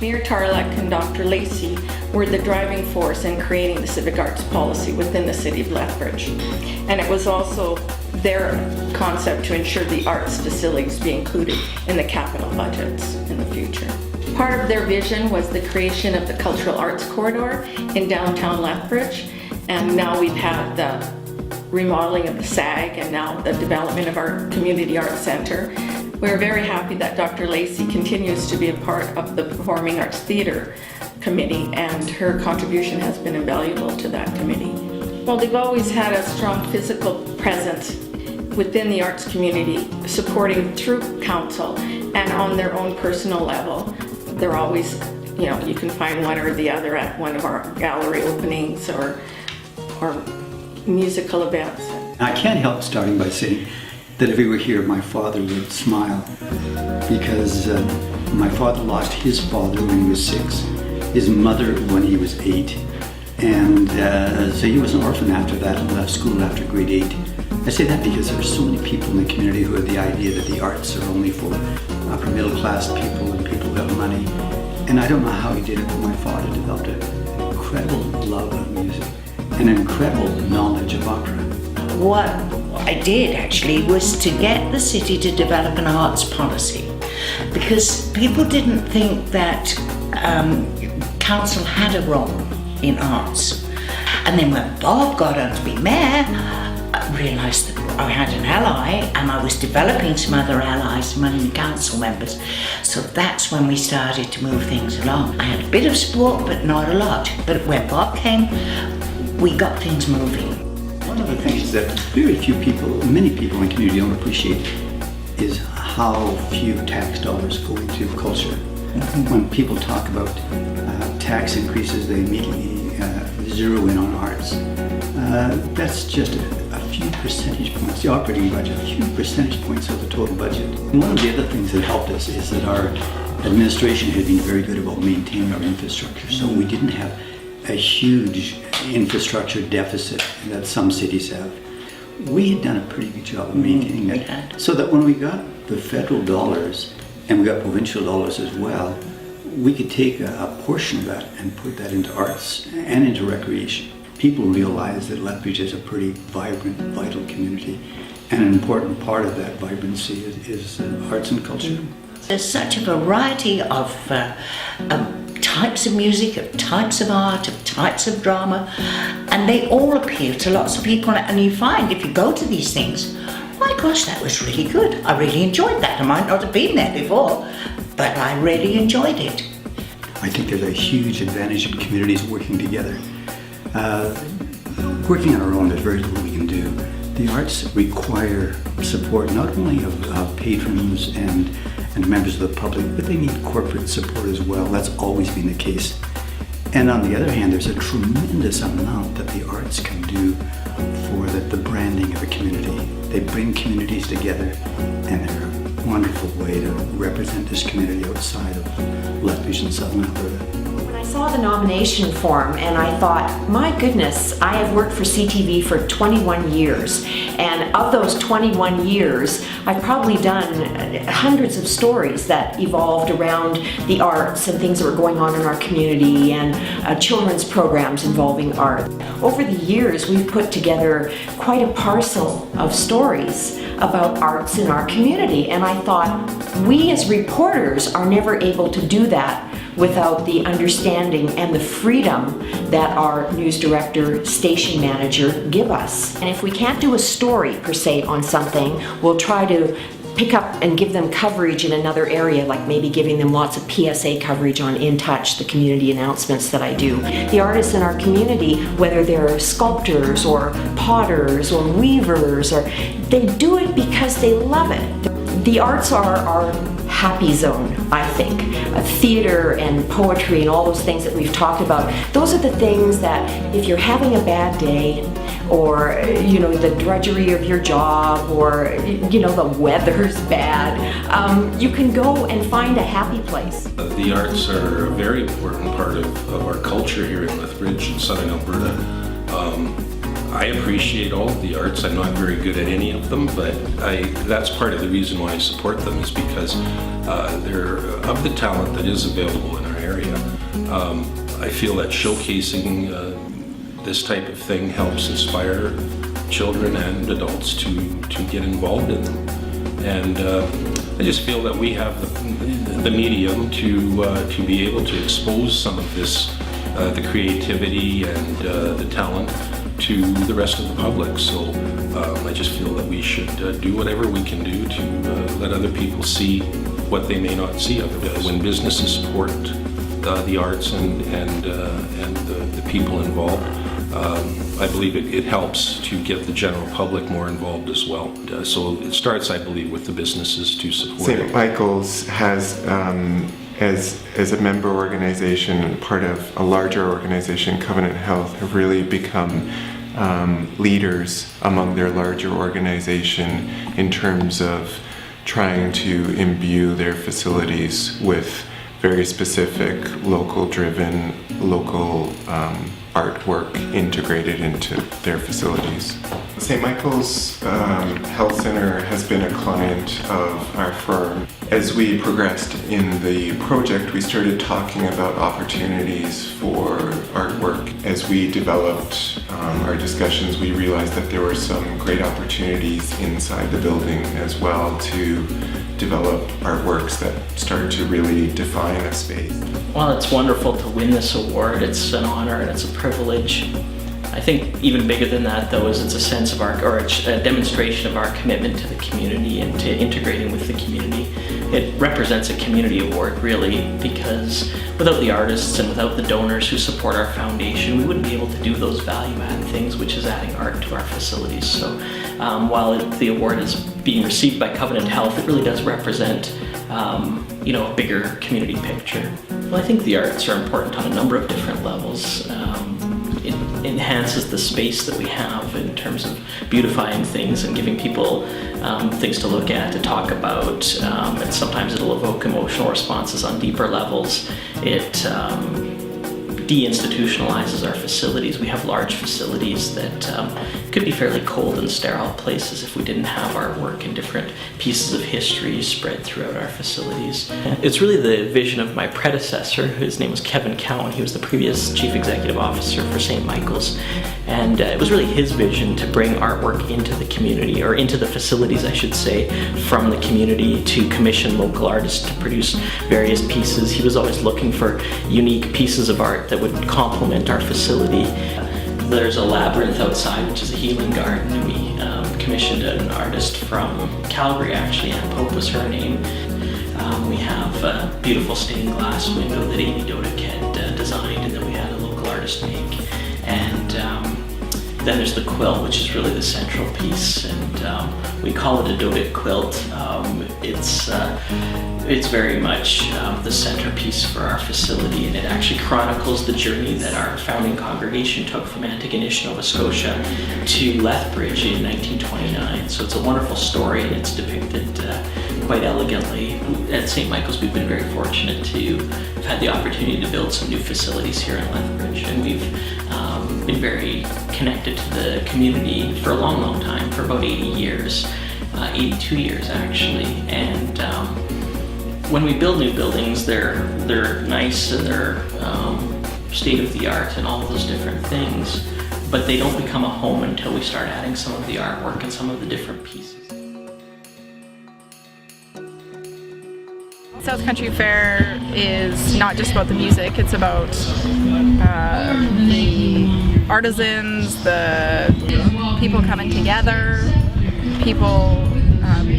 Mayor Tarlak and Dr. Lacey were the driving force in creating the civic arts policy within the city of Lethbridge. And it was also their concept to ensure the arts facilities be included in the capital budgets in the future. Part of their vision was the creation of the Cultural Arts Corridor in downtown Lethbridge, and now we've had the remodeling of the SAG and now the development of our Community Arts Centre. We're very happy that Dr. Lacey continues to be a part of the Performing Arts Theatre Committee, and her contribution has been invaluable to that committee. Well, they've always had a strong physical presence within the arts community, supporting through council and on their own personal level. They're always, you can find one or the other at one of our gallery openings or musical events. I can't help starting by saying that if he were here, my father would smile, because my father lost his father when he was 6, his mother when he was 8, and so he was an orphan after that and left school after grade 8. I say that because there are so many people in the community who have the idea that the arts are only for upper middle class people and people who have money. And I don't know how he did it, but my father developed an incredible love of music, an incredible knowledge of opera. What I did actually was to get the city to develop an arts policy, because people didn't think that council had a role in arts. And then when Bob got on to be mayor, I realised that I had an ally, and I was developing some other allies among the council members. So that's when we started to move things along. I had a bit of support, but not a lot. But when Bob came, we got things moving. One of the things that many people in the community don't appreciate is how few tax dollars go into culture. When people talk about tax increases, they immediately zero in on arts. That's just a few percentage points, the operating budget, a few percentage points of the total budget. And one of the other things that helped us is that our administration had been very good about maintaining our infrastructure, so we didn't have a huge infrastructure deficit that some cities have. We had done a pretty good job of maintaining it, so that when we got the federal dollars, and we got provincial dollars as well, we could take a portion of that and put that into arts and into recreation. People realize that Lethbridge is a pretty vibrant, vital community, and an important part of that vibrancy is arts and culture. There's such a variety of types of music, of types of art, of types of drama, and they all appeal to lots of people. And you find if you go to these things, my gosh, that was really good. I really enjoyed that. I might not have been there before, but I really enjoyed it. I think there's a huge advantage in communities working together. Working on our own, there's very little we can do. The arts require support not only of patrons and members of the public, but they need corporate support as well. That's always been the case. And on the other hand, there's a tremendous amount that the arts can do for the branding of a community. They bring communities together, and they're a wonderful way to represent this community outside of Lethbridge and Southern Alberta. I saw the nomination form and I thought, my goodness, I have worked for CTV for 21 years, and of those 21 years I've probably done hundreds of stories that evolved around the arts and things that were going on in our community, and children's programs involving art. Over the years we've put together quite a parcel of stories about arts in our community, and I thought, we as reporters are never able to do that without the understanding and the freedom that our news director, station manager give us. And if we can't do a story per se on something, we'll try to pick up and give them coverage in another area, like maybe giving them lots of PSA coverage on In Touch, the community announcements that I do. The artists in our community, whether they're sculptors or potters or weavers, or they do it because they love it. The arts are our happy zone, I think. Theater and poetry and all those things that we've talked about, those are the things that if you're having a bad day, or the drudgery of your job, or the weather's bad, you can go and find a happy place. The arts are a very important part of our culture here in Lethbridge and Southern Alberta. I appreciate all of the arts. I'm not very good at any of them, but that's part of the reason why I support them, is because they're of the talent that is available in our area. I feel that showcasing this type of thing helps inspire children and adults to get involved in them. And I just feel that we have the medium to be able to expose some of this, the creativity and the talent, to the rest of the public. So I just feel that we should do whatever we can do to let other people see what they may not see of it. When businesses support the arts and the people involved, I believe it helps to get the general public more involved as well. So it starts, I believe, with the businesses to support St. it. Michael's has, as a member organization and part of a larger organization, Covenant Health, have really become leaders among their larger organization in terms of trying to imbue their facilities with very specific, local-driven, local artwork integrated into their facilities. St. Michael's Health Center has been a client of our firm. As we progressed in the project, we started talking about opportunities for artwork. As we developed our discussions, we realized that there were some great opportunities inside the building as well to develop artworks that start to really define a space. Well, it's wonderful to win this award. It's an honor and it's a privilege. I think even bigger than that, though, is it's a sense of a demonstration of our commitment to the community and to integrating with the community. It represents a community award, really, because without the artists and without the donors who support our foundation, we wouldn't be able to do those value-add things, which is adding art to our facilities. So while the award is being received by Covenant Health, it really does represent a bigger community picture. Well, I think the arts are important on a number of different levels. It enhances the space that we have in terms of beautifying things and giving people things to look at, to talk about, and sometimes it'll evoke emotional responses on deeper levels. It deinstitutionalizes our facilities. We have large facilities that could be fairly cold and sterile places if we didn't have our work and different pieces of history spread throughout our facilities. It's really the vision of my predecessor. His name was Kevin Cowan. He was the previous Chief Executive Officer for St. Michael's. And it was really his vision to bring artwork into the community, or into the facilities, I should say, from the community, to commission local artists to produce various pieces. He was always looking for unique pieces of art that would complement our facility. There's a labyrinth outside, which is a healing garden, and we commissioned an artist from Calgary, actually. Ann Pope was her name. We have a beautiful stained glass window that Amy Dodick had designed, and then we had a local artist make. And then there's the quilt, which is really the central piece, and we call it a Dodick quilt. It's very much the centerpiece for our facility, and it actually chronicles the journey that our founding congregation took from Antigonish, Nova Scotia to Lethbridge in 1929. So it's a wonderful story, and it's depicted quite elegantly. At St. Michael's, we've been very fortunate to have had the opportunity to build some new facilities here in Lethbridge, and we've been very connected to the community for a long, long time, for about 80 years, 82 years actually. And when we build new buildings, they're nice and they're state-of-the-art and all of those different things, but they don't become a home until we start adding some of the artwork and some of the different pieces. South Country Fair is not just about the music, it's about the artisans, the people coming together, people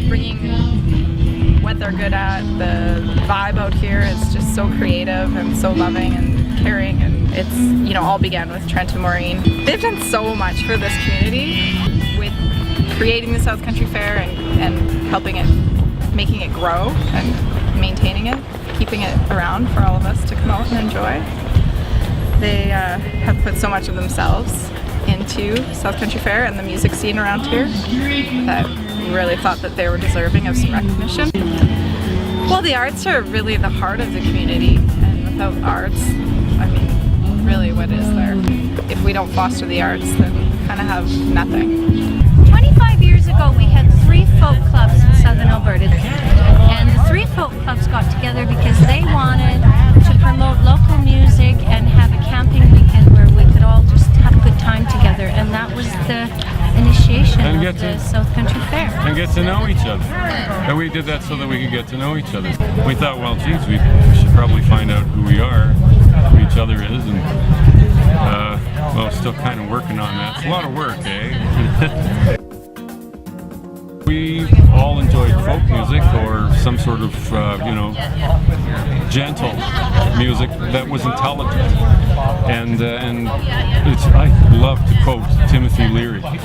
bringing what they're good at. The vibe out here is just so creative and so loving and caring, and it's, all began with Trent and Maureen. They've done so much for this community with creating the South Country Fair and helping it, making it grow and maintaining it, keeping it around for all of us to come out and enjoy. They have put so much of themselves into South Country Fair and the music scene around here that we really thought that they were deserving of some recognition. Well, the arts are really the heart of the community, and without arts, really, what is there? if we don't foster the arts, then we kind of have nothing. 25 years ago, we had 3 folk clubs in southern Alberta, and the 3 folk clubs got together because they wanted to promote local music and have a camping weekend where we could all just have a good time together, and that was the initiation of the South Country Fair. And get to know each other. And we did that so that we could get to know each other. We thought, well, geez, we should probably find out who we are, who each other is, and well, still kind of working on that. It's a lot of work, eh? We all enjoyed folk music or some sort of, you know, gentle music that was intelligent. And it's, I love to quote Timothy Leary. You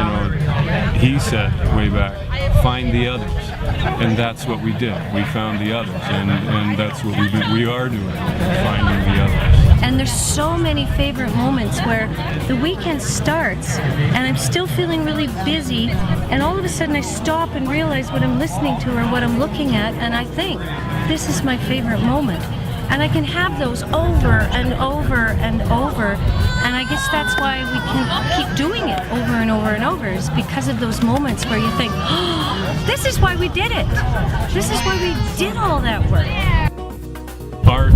know, he said way back, "Find the others," and that's what we did. We found the others, and that's what we are doing, finding the others. And there's so many favorite moments where the weekend starts and I'm still feeling really busy, and all of a sudden I stop and realize what I'm listening to or what I'm looking at, and I think, this is my favorite moment. And I can have those over and over and over, and I guess that's why we can keep doing it over and over and over, is because of those moments where you think, oh, this is why we did it. This is why we did all that work. Art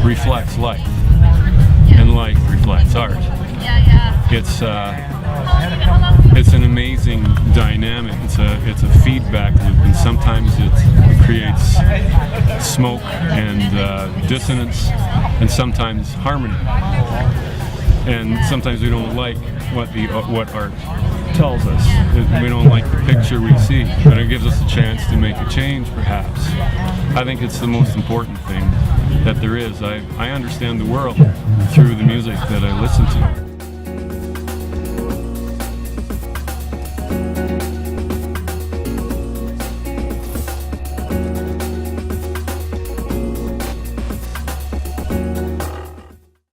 reflects life, and life reflects art. It's an amazing dynamic. It's a feedback loop, and sometimes it creates smoke and dissonance, and sometimes harmony. And sometimes we don't like what art tells us. We don't like the picture we see, but it gives us a chance to make a change, perhaps. I think it's the most important thing that there is. I understand the world through the music that I listen to.